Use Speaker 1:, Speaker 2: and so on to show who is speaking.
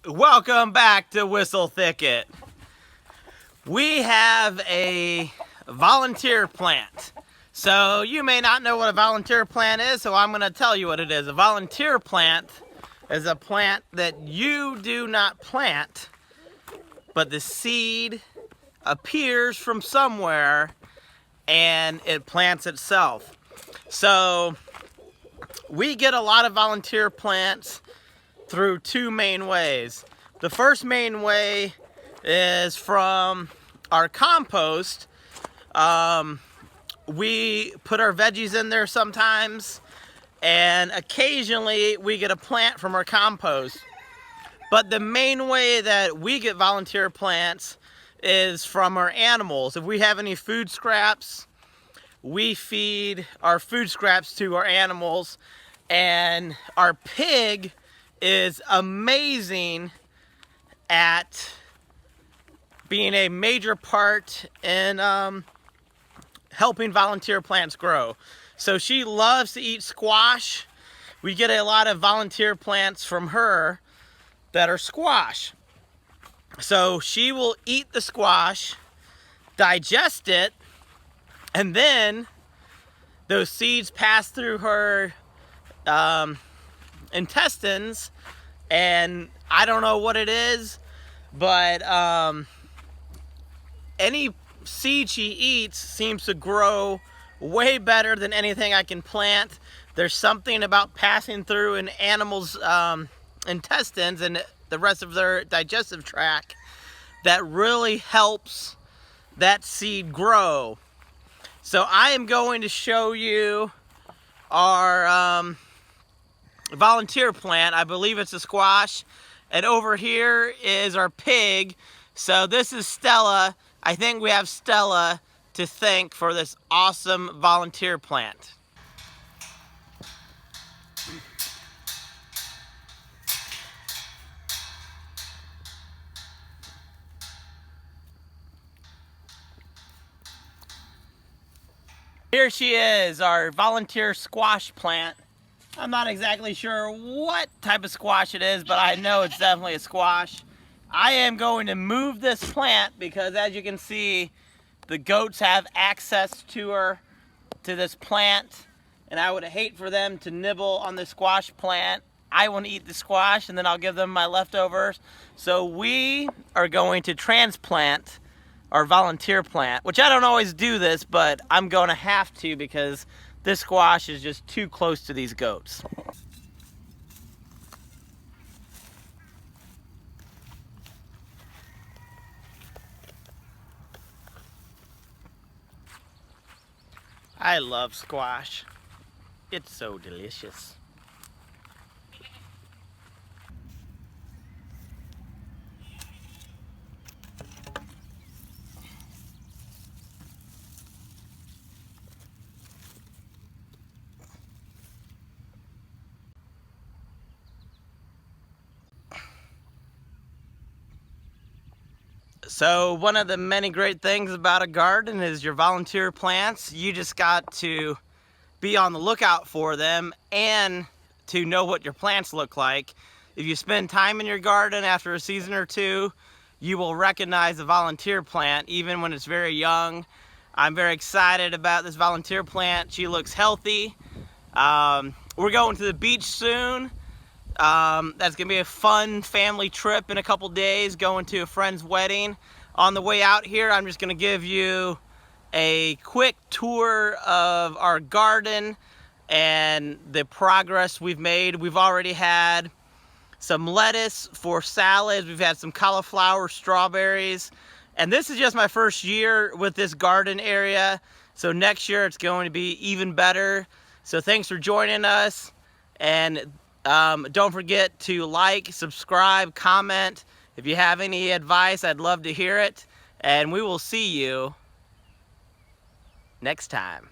Speaker 1: Welcome back to Whistle Thicket. We have a volunteer plant. So you may not know what a volunteer plant is, so I'm going to tell you what it is. A volunteer plant is a plant that you do not plant, but the seed appears from somewhere and it plants itself. So we get a lot of volunteer plants through two main ways. The first main way is from our compost. We put our veggies in there sometimes, and occasionally we get a plant from our compost. But the main way that we get volunteer plants is from our animals. If we have any food scraps, we feed our food scraps to our animals, and our pig is amazing at being a major part in helping volunteer plants grow. So she loves to eat squash. We get a lot of volunteer plants from her that are squash. So she will eat the squash, digest it, and then those seeds pass through her intestines, and I don't know what it is, but any seed she eats seems to grow way better than anything I can plant. There's something about passing through an animal's intestines and the rest of their digestive tract that really helps that seed grow. So I am going to show you our volunteer plant. I believe it's a squash, and over here is our pig. So this is Stella. I think we have Stella to thank for this awesome volunteer plant. Here she is, our volunteer squash plant. I'm not exactly sure what type of squash it is, but I know it's definitely a squash. I am going to move this plant because, as you can see, the goats have access to this plant, and I would hate for them to nibble on the squash plant. I want to eat the squash, and then I'll give them my leftovers. So we are going to transplant our volunteer plant, which I don't always do this, but I'm going to have to because this squash is just too close to these goats. I love squash. It's so delicious. So one of the many great things about a garden is your volunteer plants. You just got to be on the lookout for them and to know what your plants look like. If you spend time in your garden after a season or two, you will recognize a volunteer plant even when it's very young. I'm very excited about this volunteer plant. She looks healthy. We're going to the beach soon. That's gonna be a fun family trip in a couple days, going to a friend's wedding. On the way out here, I'm just gonna give you a quick tour of our garden and the progress we've made. We've already had some lettuce for salads. We've had some cauliflower, strawberries, and this is just my first year with this garden area. So next year it's going to be even better. So thanks for joining us, and don't forget to like, subscribe, comment. If you have any advice, I'd love to hear it. And we will see you next time.